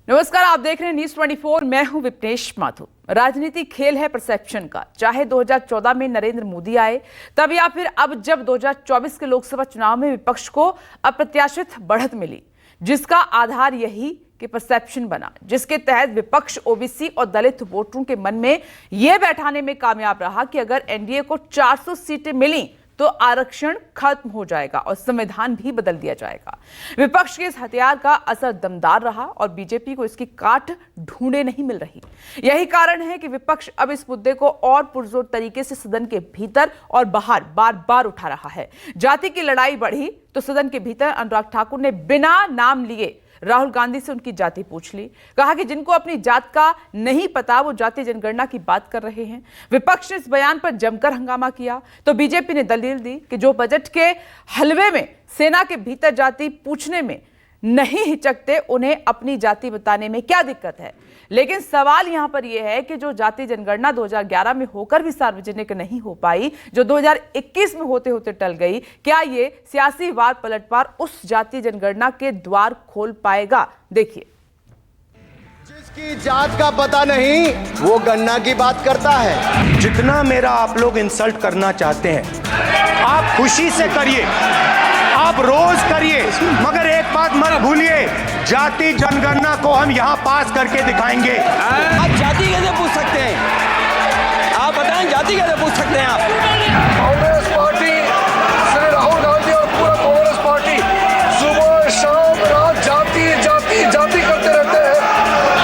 नमस्कार, आप देख रहे हैं न्यूज़ 24। मैं हूं विपनेश माथुर। राजनीति खेल है परसेप्शन का। चाहे 2014 में नरेंद्र मोदी आए तब या फिर अब जब 2024 के लोकसभा चुनाव में विपक्ष को अप्रत्याशित बढ़त मिली, जिसका आधार यही कि परसेप्शन बना, जिसके तहत विपक्ष ओबीसी और दलित वोटरों के मन में यह बैठाने में कामयाब रहा कि अगर एनडीए को 400 सीटें मिली तो आरक्षण खत्म हो जाएगा और संविधान भी बदल दिया जाएगा। विपक्ष के इस हथियार का असर दमदार रहा और बीजेपी को इसकी काट ढूंढे नहीं मिल रही। यही कारण है कि विपक्ष अब इस मुद्दे को और पुरजोर तरीके से सदन के भीतर और बाहर बार बार उठा रहा है। जाति की लड़ाई बढ़ी तो सदन के भीतर अनुराग ठाकुर ने बिना नाम लिए राहुल गांधी से उनकी जाति पूछ ली। कहा कि जिनको अपनी जात का नहीं पता वो जातीय जनगणना की बात कर रहे हैं। विपक्ष ने इस बयान पर जमकर हंगामा किया तो बीजेपी ने दलील दी कि जो बजट के हलवे में सेना के भीतर जाति पूछने में नहीं हिचकते, उन्हें अपनी जाति बताने में क्या दिक्कत है। लेकिन सवाल यहां पर यह है कि जो जाति जनगणना 2011 में होकर भी सार्वजनिक नहीं हो पाई, जो 2021 में होते होते टल गई, क्या ये सियासी वार पलटवार उस जाति जनगणना के द्वार खोल पाएगा? देखिए, जिसकी जात का पता नहीं वो गणना की बात करता है। जितना मेरा आप लोग इंसल्ट करना चाहते हैं आप खुशी से करिए, आप रोज करिए, मगर एक बात मत भूलिए, जाति जनगणना को हम यहाँ पास करके दिखाएंगे। आप जाति कैसे पूछ सकते हैं? आप बताएं, जाति कैसे पूछ सकते हैं आप? कांग्रेस पार्टी, श्री राहुल गांधी और पूरा कांग्रेस पार्टी सुबह शाम रात जाति जाति जाति करते रहते हैं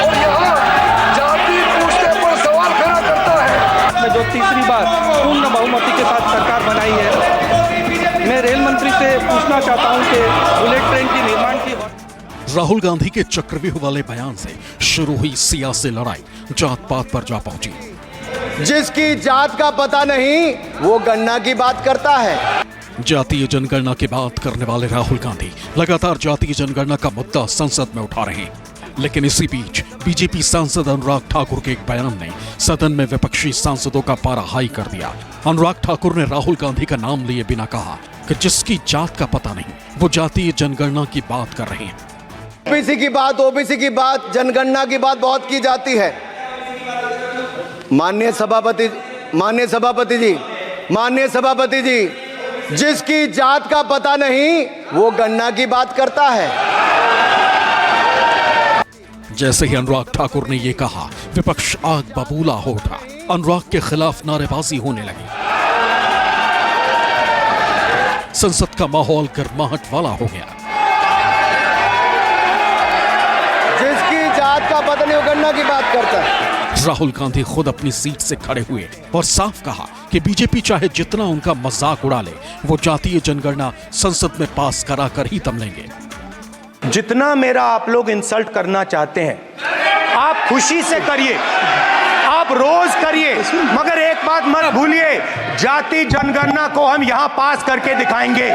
और यहाँ जाति पूछने पर सवाल खड़ा करता है। जो तीसरी बार पूर्ण बहुमति के साथ सरकार बनाई है, मैं रेल मंत्री से पूछना चाहता हूं कि बुलेट ट्रेन की निर्माण की। राहुल गांधी के चक्रव्यूह वाले बयान से शुरू हुई सियासी लड़ाई जात पात पर जा पहुंची। जिसकी जात का पता नहीं वो गणना की बात करता है। जातीय जनगणना की बात करने वाले राहुल गांधी लगातार जातीय जनगणना का मुद्दा संसद में उठा रहे हैं, लेकिन इसी बीच बीजेपी सांसद अनुराग ठाकुर के एक बयान ने सदन में विपक्षी सांसदों का पारा हाई कर दिया। अनुराग ठाकुर ने राहुल गांधी का नाम लिए बिना कहा कि जिसकी जात का पता नहीं वो जातीय जनगणना की बात कर रहे हैं। ओबीसी की बात, जनगणना की बात बहुत की जाती है। माननीय सभापति जी, जिसकी जात का पता नहीं वो गणना की बात करता है। जैसे ही अनुराग ठाकुर ने ये कहा, विपक्ष आग बबूला हो उठा। अनुराग के खिलाफ नारेबाजी होने लगी। संसद का माहौल गर्माहट वाला हो गया। जिसकी जात का पता नहीं वो गणना की बात करता है। राहुल गांधी खुद अपनी सीट से खड़े हुए और साफ कहा कि बीजेपी चाहे जितना उनका मजाक उड़ा ले, वो जातीय जनगणना संसद में पास करा कर ही दम लेंगे। जितना मेरा आप लोग इंसल्ट करना चाहते हैं आप खुशी से करिए, आप रोज करिए, मगर एक बात मत भूलिए, जाति जनगणना को हम यहाँ पास करके दिखाएंगे।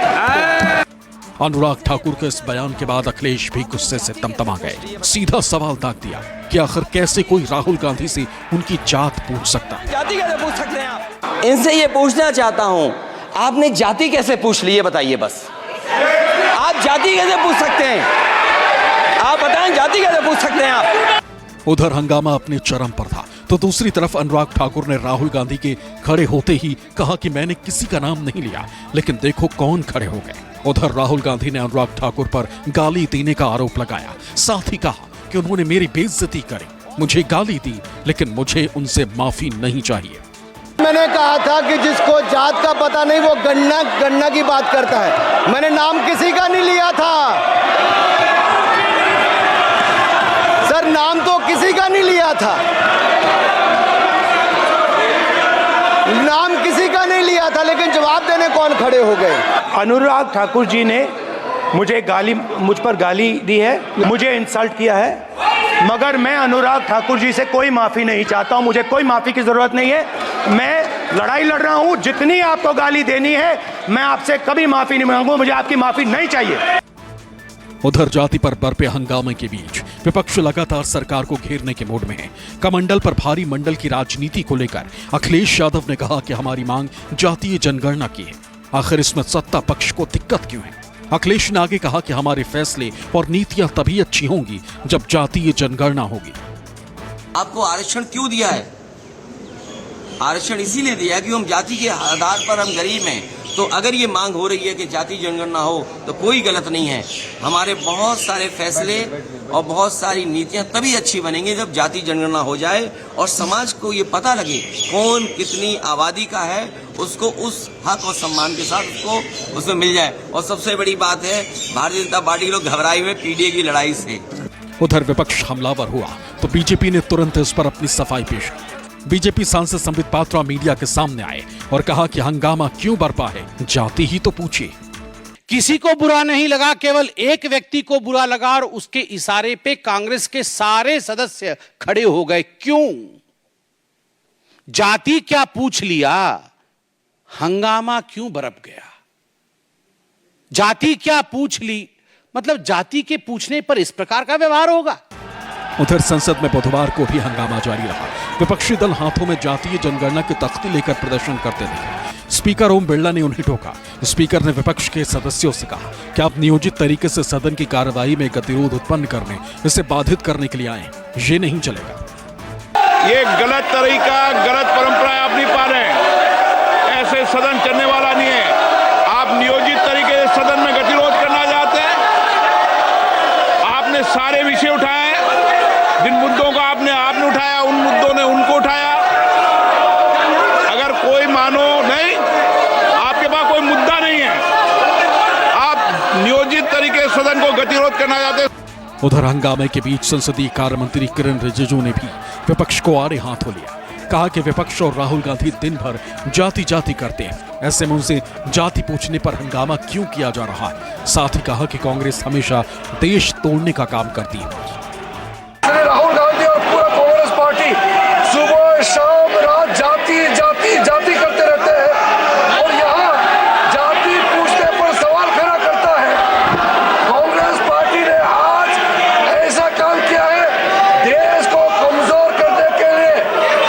अनुराग ठाकुर के इस बयान के बाद अखिलेश भी गुस्से से तमतमा गए। सीधा सवाल दाग दिया कि आखिर कैसे कोई राहुल गांधी से उनकी जात पूछ सकता है। जाति कैसे पूछ सकते हैं आप? इनसे ये पूछना चाहता हूँ, आपने जाति कैसे पूछ ली, ये बताइए बस। आप जाति कैसे पूछ सकते हैं? आप बताएं, जाति कैसे पूछ सकते हैं आप? उधर हंगामा अपने चरम पर था तो दूसरी तरफ अनुराग ठाकुर ने राहुल गांधी के खड़े होते ही कहा कि मैंने किसी का नाम नहीं लिया, लेकिन देखो कौन खड़े हो गए। उधर राहुल गांधी ने अनुराग ठाकुर पर गाली देने का आरोप लगाया। साथ ही कहा कि उन्होंने मेरी बेइज्जती करी, मुझे गाली दी, लेकिन मुझे उनसे माफी नहीं चाहिए। मैंने कहा था कि जिसको जात का पता नहीं वो गणना की बात करता है। मैंने नाम किसी का नहीं लिया था सर, नाम तो किसी का नहीं लिया था, नाम किसी का नहीं लिया था, लेकिन जवाब देने कौन खड़े हो गए? अनुराग ठाकुर जी ने मुझ पर गाली दी है, मुझे इंसल्ट किया है, मगर मैं अनुराग ठाकुर जी से कोई माफी नहीं चाहता हूं। मुझे कोई माफी की जरूरत नहीं है। मैं लड़ाई लड़ रहा हूं, जितनी आपको गाली देनी है मैं आपसे कभी माफी नहीं मांगूंगा, मुझे आपकी माफी नहीं चाहिए। उधर जाति पर बरपे हंगामे के बीच विपक्ष लगातार सरकार को घेरने के मूड में है। कमंडल पर भारी मंडल की राजनीति को लेकर अखिलेश यादव ने कहा कि हमारी मांग जातीय जनगणना की है। आखिर इसमें सत्ता पक्ष को दिक्कत क्यों है? अखिलेश ने आगे कहा कि हमारे फैसले और नीतियां तभी अच्छी होंगी जब जातीय जनगणना होगी। आपको आरक्षण क्यों दिया है? आरक्षण इसीलिए दिया है कि हम जाति के आधार पर हम गरीब हैं। तो अगर ये मांग हो रही है कि जाति जनगणना हो तो कोई गलत नहीं है। हमारे बहुत सारे फैसले और बहुत सारी नीतियां तभी अच्छी बनेंगी जब जाति जनगणना हो जाए और समाज को ये पता लगे कौन कितनी आबादी का है, उसको उस हक और सम्मान के साथ उसको उसमें मिल जाए। और सबसे बड़ी बात है, भारतीय जनता पार्टी के लोग घबराए हुए पीडीए की लड़ाई से। उधर विपक्ष हमलावर हुआ तो बीजेपी ने तुरंत इस पर अपनी सफाई पेश की। बीजेपी सांसद संबित पात्रा मीडिया के सामने आए और कहा कि हंगामा क्यों बरपा है, जाति ही तो पूछिए। किसी को बुरा नहीं लगा, केवल एक व्यक्ति को बुरा लगा और उसके इशारे पे कांग्रेस के सारे सदस्य खड़े हो गए। क्यों? जाति क्या पूछ लिया, हंगामा क्यों बरप गया? जाति क्या पूछ ली, मतलब जाति के पूछने पर इस प्रकार का व्यवहार होगा? उधर संसद में बुधवार को भी हंगामा जारी रहा। विपक्षी दल हाथों में जातीय जनगणना की तख्ती लेकर प्रदर्शन करते दिखे। स्पीकर ओम बिरला ने उन्हें टोका। स्पीकर ने विपक्ष के सदस्यों से कहा कि आप नियोजित तरीके से सदन की कार्यवाही में गतिरोध उत्पन्न करने, इसे बाधित करने के लिए आए, ये नहीं चलेगा। ये गलत तरीका, गलत परंपरा आप नहीं पा रहे हैं। ऐसे सदन चलने वाला नहीं है। आप नियोजित तरीके से सदन में गतिरोध करना चाहते हैं। आपने सारे विषय उठाए, जिन मुद्दों को आपने उठाया, उन मुद्दों ने उनको उठाया। अगर कोई मानो नहीं, आपके पास कोई मुद्दा नहीं है, आप नियोजित तरीके से सदन को गतिरोध करना चाहते हैं। उधर हंगामे के बीच संसदीय कार्य मंत्री किरण रिजिजू ने भी विपक्ष को आड़े हाथों लिया। कहा कि विपक्ष और राहुल गांधी दिन भर जाति जाति करते हैं, ऐसे में उनसे जाति पूछने पर हंगामा क्यों किया जा रहा है। साथ ही कहा कि कांग्रेस हमेशा देश तोड़ने का काम करती है। राहुल गांधी और पूरा कांग्रेस पार्टी सुबह शाम रात जाति जाति जाति करते रहते हैं और यहाँ जाति पूछने पर सवाल खड़ा करता है। कांग्रेस पार्टी ने आज ऐसा काम किया है देश को कमजोर करने के लिए।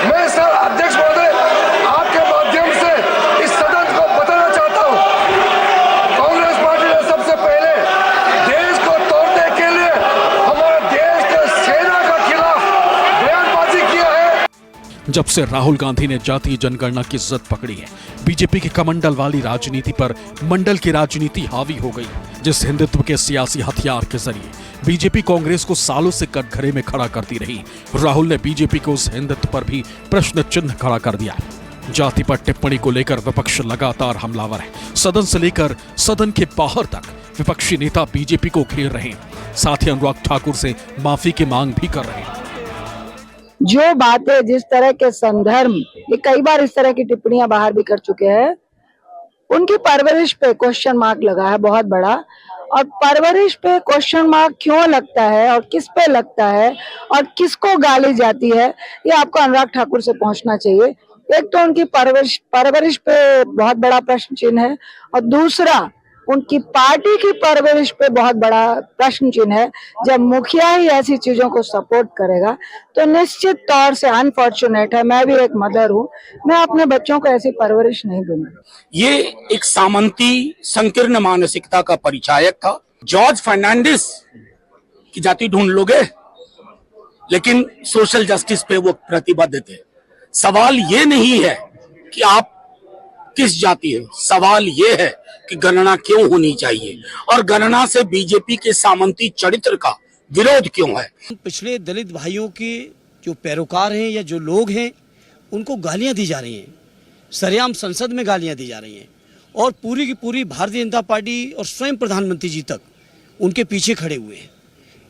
मैं सर अध्यक्ष महोदय आपके माध्यम से इस सदन को बताना चाहता हूँ, कांग्रेस पार्टी ने सबसे पहले देश को तोड़ने के लिए हमारे देश के सेना का खिलाफ बयानबाजी किया है। जब से राहुल गांधी ने जातीय जनगणना की जिद पकड़ी है, बीजेपी की कमंडल वाली राजनीति पर मंडल की राजनीति हावी हो गई। जिस हिंदुत्व के सियासी हथियार के जरिए बीजेपी कांग्रेस को सालों से कटघरे में खड़ा करती रही, राहुल ने बीजेपी को उस हिंदुत्व पर भी प्रश्न चिन्ह खड़ा कर दिया। जाति पर टिप्पणी को लेकर विपक्ष लगातार हमलावर है। सदन से लेकर सदन के बाहर तक विपक्षी नेता बीजेपी को घेर रहे हैं। साथ ही अनुराग ठाकुर से माफी की मांग भी कर रहे हैं। जो बातें, जिस तरह के संदर्भ, ये कई बार इस तरह की टिप्पणियां बाहर भी कर चुके हैं, उनकी परवरिश पे क्वेश्चन मार्क लगा है बहुत बड़ा। और परवरिश पे क्वेश्चन मार्क क्यों लगता है और किस पे लगता है और किसको गाली जाती है, ये आपको अनुराग ठाकुर से पहुंचना चाहिए। एक तो उनकी परवरिश पे बहुत बड़ा प्रश्न चिन्ह है और दूसरा उनकी पार्टी की परवरिश पे बहुत बड़ा प्रश्न चिन्ह है। जब मुखिया ही ऐसी चीजों को सपोर्ट करेगा तो निश्चित तौर से अनफॉर्चुनेट है। मैं भी एक मदर हूँ, मैं अपने बच्चों को ऐसी परवरिश नहीं दूंगी। ये एक सामंती संकीर्ण मानसिकता का परिचायक था। जॉर्ज फर्नांडिस की जाति ढूंढ लोगे, लेकिन सोशल जस्टिस पे वो प्रतिबद्ध थे। सवाल ये नहीं है कि आप किस जाति है, सवाल ये है कि गणना क्यों होनी चाहिए और गणना से बीजेपी के सामंती चरित्र का विरोध क्यों है। पिछड़े दलित भाइयों के जो पैरोकार हैं या जो लोग हैं, उनको गालियां दी जा रही हैं, सरेआम संसद में गालियां दी जा रही हैं और पूरी की पूरी भारतीय जनता पार्टी और स्वयं प्रधानमंत्री जी तक उनके पीछे खड़े हुए हैं।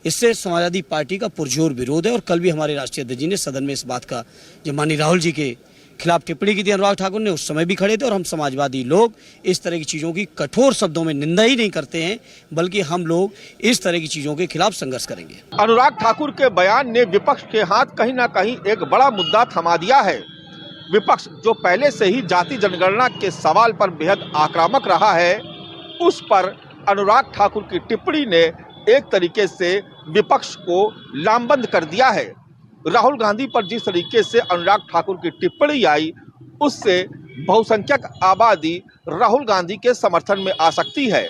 इससे समाजवादी पार्टी का पुरजोर विरोध है। और कल भी हमारे राष्ट्रीय अध्यक्ष जी ने सदन में इस बात का, जब माननीय राहुल जी के खिलाफ टिप्पणी की थी अनुराग ठाकुर ने, उस समय भी खड़े थे। और हम समाजवादी लोग इस तरह की चीज़ों की कठोर शब्दों में निंदा ही नहीं करते हैं, बल्कि हम लोग इस तरह की चीज़ों के खिलाफ संघर्ष करेंगे। अनुराग ठाकुर के बयान ने विपक्ष के हाथ कहीं ना कहीं एक बड़ा मुद्दा थमा दिया है। विपक्ष जो पहले से ही जाति जनगणना के सवाल पर बेहद आक्रामक रहा है, उस पर अनुराग ठाकुर की टिप्पणी ने एक तरीके से विपक्ष को लामबंद कर दिया है। राहुल गांधी पर जिस तरीके से अनुराग ठाकुर की टिप्पणी आई, उससे बहुसंख्यक आबादी राहुल गांधी के समर्थन में आ सकती है।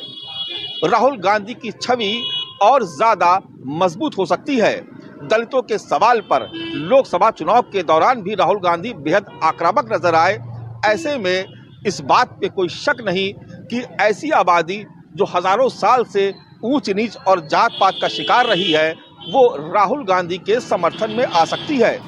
राहुल गांधी की छवि और ज्यादा मजबूत हो सकती है। दलितों के सवाल पर लोकसभा चुनाव के दौरान भी राहुल गांधी बेहद आक्रामक नजर आए। ऐसे में इस बात पे कोई शक नहीं कि ऐसी आबादी जो हजारों साल से ऊंच नीच और जात पात का शिकार रही है, वो राहुल गांधी के समर्थन में आ सकती है।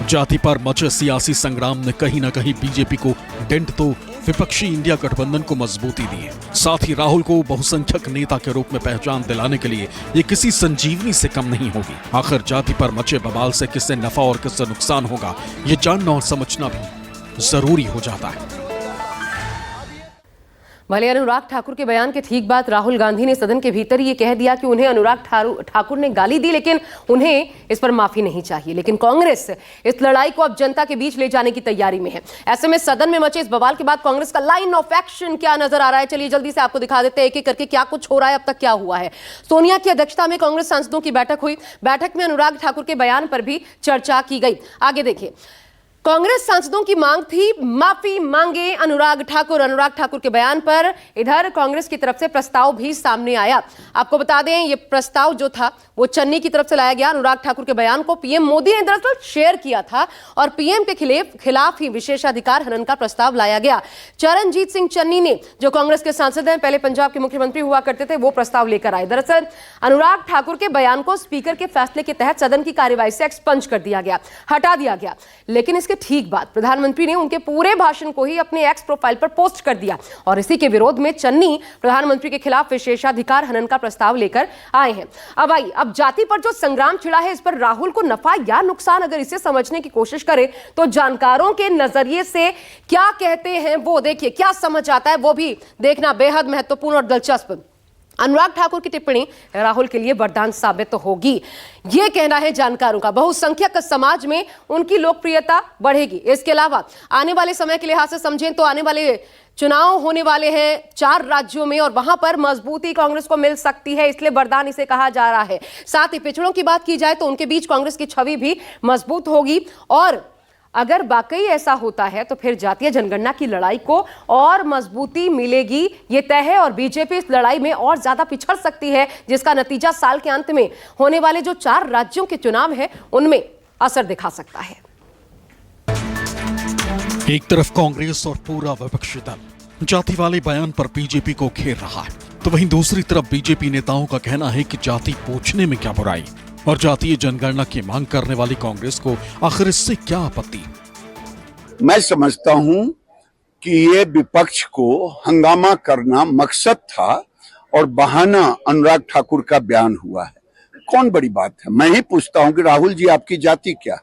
जाति पर मचे सियासी संग्राम ने कहीं न कहीं बीजेपी को डेंट तो विपक्षी इंडिया गठबंधन को मजबूती दी है। साथ ही राहुल को बहुसंख्यक नेता के रूप में पहचान दिलाने के लिए ये किसी संजीवनी से कम नहीं होगी। आखिर जाति पर मचे बवाल से किससे नफा और किससे नुकसान होगा, ये जानना और समझना भी जरूरी हो जाता है। भले अनुराग ठाकुर के बयान के ठीक बाद राहुल गांधी ने सदन के भीतर ये कह दिया कि उन्हें अनुराग ठाकुर ने गाली दी, लेकिन उन्हें इस पर माफी नहीं चाहिए। लेकिन कांग्रेस इस लड़ाई को अब जनता के बीच ले जाने की तैयारी में है। ऐसे में सदन में मचे इस बवाल के बाद कांग्रेस का लाइन ऑफ एक्शन क्या नजर आ रहा है, चलिए जल्दी से आपको दिखा देते हैं एक एक करके क्या कुछ हो रहा है, अब तक क्या हुआ है। सोनिया की अध्यक्षता में कांग्रेस सांसदों की बैठक हुई। बैठक में अनुराग ठाकुर के बयान पर भी चर्चा की गई। आगे देखिए, कांग्रेस सांसदों की मांग थी माफी मांगे अनुराग ठाकुर के बयान पर इधर कांग्रेस की तरफ से प्रस्ताव भी सामने आया। आपको बता दें ये प्रस्ताव जो था वो चन्नी की तरफ से लाया गया। अनुराग ठाकुर के बयान को पीएम मोदी ने दरअसल शेयर किया था और पीएम के खिलाफ ही विशेषाधिकार हनन का प्रस्ताव लाया गया। चरणजीत सिंह चन्नी ने, जो कांग्रेस के सांसद हैं, पहले पंजाब के मुख्यमंत्री हुआ करते थे, वो प्रस्ताव लेकर आए। दरअसल अनुराग ठाकुर के बयान को स्पीकर के फैसले के तहत सदन की कार्यवाही से एक्सपंज कर दिया गया, हटा दिया गया। लेकिन इसके ठीक बाद प्रधानमंत्री ने उनके पूरे भाषण को ही अपने एक्स प्रोफाइल पर पोस्ट कर दिया और इसी के विरोध में चन्नी प्रधानमंत्री के खिलाफ विशेषाधिकार हनन का प्रस्ताव लेकर आए हैं। अब जाति पर जो संग्राम छिड़ा है, इस पर राहुल को नफा या नुकसान, अगर इसे समझने की कोशिश करें तो जानकारों के नजरिए से क्या कहते हैं वो देखिए, क्या समझ आता है वो भी देखना बेहद महत्वपूर्ण और दिलचस्प। अनुराग ठाकुर की टिप्पणी राहुल के लिए वरदान साबित तो होगी, यह कहना है जानकारों का। बहुसंख्यक समाज में उनकी लोकप्रियता बढ़ेगी। इसके अलावा आने वाले समय के लिहाज से समझें तो आने वाले चुनाव होने वाले हैं 4 राज्यों में और वहां पर मजबूती कांग्रेस को मिल सकती है, इसलिए वरदान इसे कहा जा रहा है। साथ ही पिछड़ों की बात की जाए तो उनके बीच कांग्रेस की छवि भी मजबूत होगी और अगर वाकई ऐसा होता है तो फिर जातीय जनगणना की लड़ाई को और मजबूती मिलेगी, ये तय है। और बीजेपी इस लड़ाई में और ज्यादा पिछड़ सकती है, जिसका नतीजा साल के अंत में होने वाले जो 4 राज्यों के चुनाव है उनमें असर दिखा सकता है। एक तरफ कांग्रेस और पूरा विपक्षी दल जाति वाले बयान पर बीजेपी को घेर रहा है, तो वहीं दूसरी तरफ बीजेपी नेताओं का कहना है कि जाति पूछने में क्या बुराई और जातीय जनगणना की मांग करने वाली कांग्रेस को आखिर इससे क्या आपत्ति। मैं समझता हूं कि ये विपक्ष को हंगामा करना मकसद था और बहाना अनुराग ठाकुर का बयान हुआ है। कौन बड़ी बात है। मैं ही पूछता हूं कि राहुल जी आपकी जाति क्या है,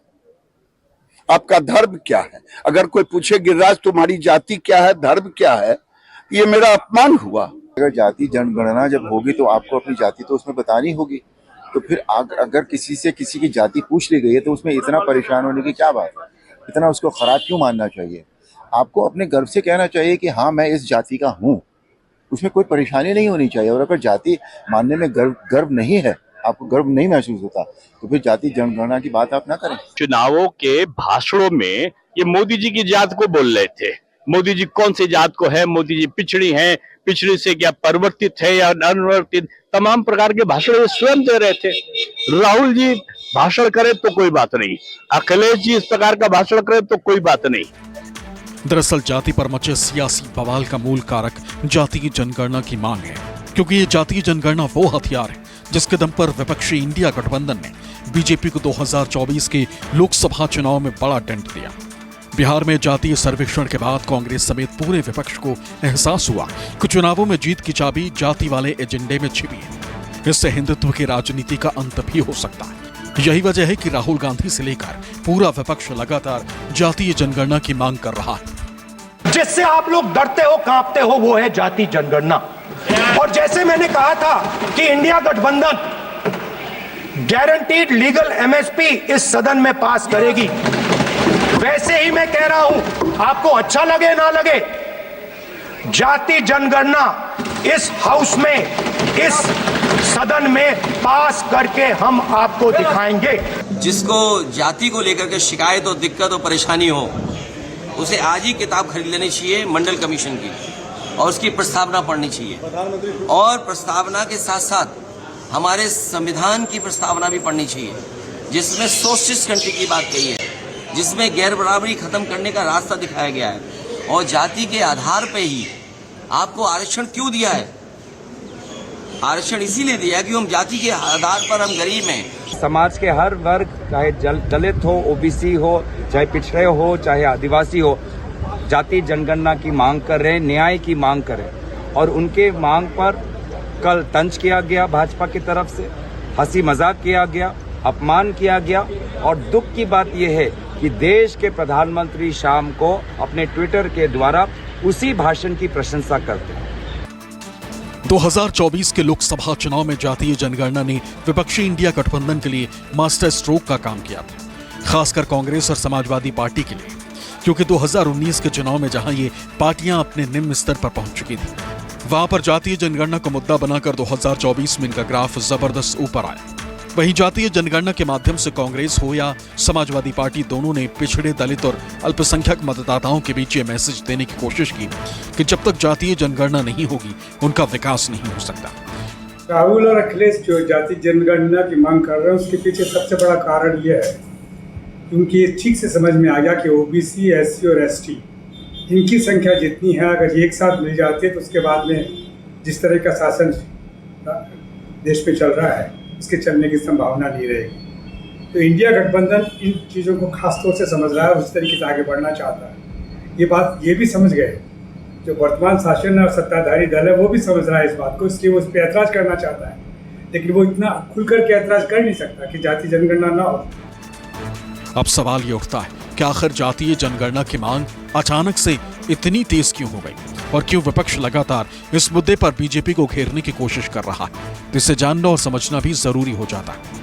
आपका धर्म क्या है। अगर कोई पूछे गिरिराज तुम्हारी जाति क्या है, धर्म क्या है, ये मेरा अपमान हुआ। अगर जाति जनगणना जब होगी तो आपको अपनी जाति तो उसमें बतानी होगी, तो फिर अगर किसी से किसी की जाति पूछ ली गई है तो उसमें इतना परेशान होने की क्या बात है, इतना उसको खराब क्यों मानना चाहिए। आपको अपने गर्व से कहना चाहिए कि हाँ मैं इस जाति का हूँ, उसमें कोई परेशानी नहीं होनी चाहिए। और अगर जाति मानने में गर्व नहीं है, आपको गर्व नहीं महसूस होता, तो फिर जाति जनगणना की बात आप ना करें। चुनावों के भाषणों में ये मोदी जी की जात को बोल रहे थे। मोदी जी कौन सी जात को है, मोदी जी पिछड़ी हैं, पिछड़ी से क्या परिवर्तित है या अनवर्तित, तमाम प्रकार के भाषण स्वयं दे रहे थे। राहुल जी भाषण करे तो कोई बात नहीं, अखिलेश जी इस प्रकार का भाषण करे तो कोई बात नहीं। दरअसल जाति पर मचे सियासी बवाल का मूल कारक जातीय जनगणना की मांग है, क्योंकि ये जातीय जनगणना वो हथियार है जिसके दम पर विपक्षी इंडिया गठबंधन ने बीजेपी को 2024 के लोकसभा चुनाव में बड़ा डेंट दिया। बिहार में जातीय सर्वेक्षण के बाद कांग्रेस समेत पूरे विपक्ष को एहसास हुआ कि चुनावों में जीत की चाबी जाति वाले एजेंडे में छिपी है। इससे हिंदुत्व की राजनीति का अंत भी हो सकता है। यही वजह है कि राहुल गांधी से लेकर पूरा विपक्ष लगातार जातीय जनगणना की मांग कर रहा है। जिससे आप लोग डरते हो, कांपते हो, वो है जाति जनगणना। और जैसे मैंने कहा था कि इंडिया गठबंधन गारंटीड लीगल एमएसपी इस सदन में पास करेगी, वैसे ही मैं कह रहा हूं, आपको अच्छा लगे ना लगे, जाति जनगणना इस हाउस में, इस सदन में पास करके हम आपको दिखाएंगे। जिसको जाति को लेकर के शिकायत और दिक्कत और परेशानी हो, उसे आज ही किताब खरीद लेनी चाहिए मंडल कमीशन की। और उसकी प्रस्तावना पढ़नी चाहिए और प्रस्तावना के साथ साथ हमारे संविधान की प्रस्तावना भी पढ़नी चाहिए, जिसमें सोशलिस्ट कंट्री की बात कही है, जिसमें गैर बराबरी खत्म करने का रास्ता दिखाया गया है। और जाति के आधार पे ही आपको आरक्षण क्यों दिया है? आरक्षण इसीलिए दिया कि हम जाति के आधार पर हम गरीब हैं। समाज के हर वर्ग, चाहे दलित हो, ओबीसी हो, चाहे पिछड़े हो, चाहे आदिवासी हो, जाति जनगणना की मांग कर रहे हैं, न्याय की मांग कर रहे हैं। और उनके मांग पर कल तंज किया गया, भाजपा की तरफ से हंसी मजाक किया गया, अपमान किया गया। और दुख की बात यह है कि देश के प्रधानमंत्री शाम को अपने ट्विटर के द्वारा उसी भाषण की प्रशंसा करते हैं। 2024 के लोकसभा चुनाव में जातीय जनगणना ने विपक्षी इंडिया गठबंधन के लिए मास्टर स्ट्रोक का काम किया था, खासकर कांग्रेस और समाजवादी पार्टी के लिए, क्योंकि 2019 के चुनाव में जहां ये पार्टियां अपने निम्न स्तर पर पहुंच चुकी थी, वहां पर जातीय जनगणना को मुद्दा बनाकर 2024 में इनका ग्राफ जबरदस्त ऊपर आया। वहीं जातीय जनगणना के माध्यम से कांग्रेस हो या समाजवादी पार्टी, दोनों ने पिछड़े, दलित और अल्पसंख्यक मतदाताओं के बीच ये मैसेज देने की कोशिश की कि जब तक जातीय जनगणना नहीं होगी उनका विकास नहीं हो सकता। राहुल और अखिलेश जो जातीय जनगणना की मांग कर रहे हैं, उसके पीछे सबसे बड़ा कारण यह है कि उनकी ठीक से समझ में आ गया कि ओबीसी, एससी और एसटी इनकी संख्या जितनी है, अगर एक साथ मिल जाती है तो उसके बाद में जिस तरह का शासन देश में चल रहा है, इसके चलने की संभावना नहीं रहेगी। तो इंडिया गठबंधन इन चीज़ों को खास तौर से समझ रहा है और उस तरीके से आगे बढ़ना चाहता है। ये बात ये भी समझ गए, जो वर्तमान शासन और सत्ताधारी दल है वो भी समझ रहा है इस बात को, इसलिए वो उस पर ऐतराज़ करना चाहता है, लेकिन वो इतना खुलकर के ऐतराज़ कर नहीं सकता कि जातीय जनगणना ना हो। अब सवाल ये उठता है कि आखिर जातीय जनगणना की मांग अचानक से इतनी तेज क्यों हो गई और क्यों विपक्ष लगातार इस मुद्दे पर बीजेपी को घेरने की कोशिश कर रहा है। इसे जानना और समझना भी जरूरी हो जाता है।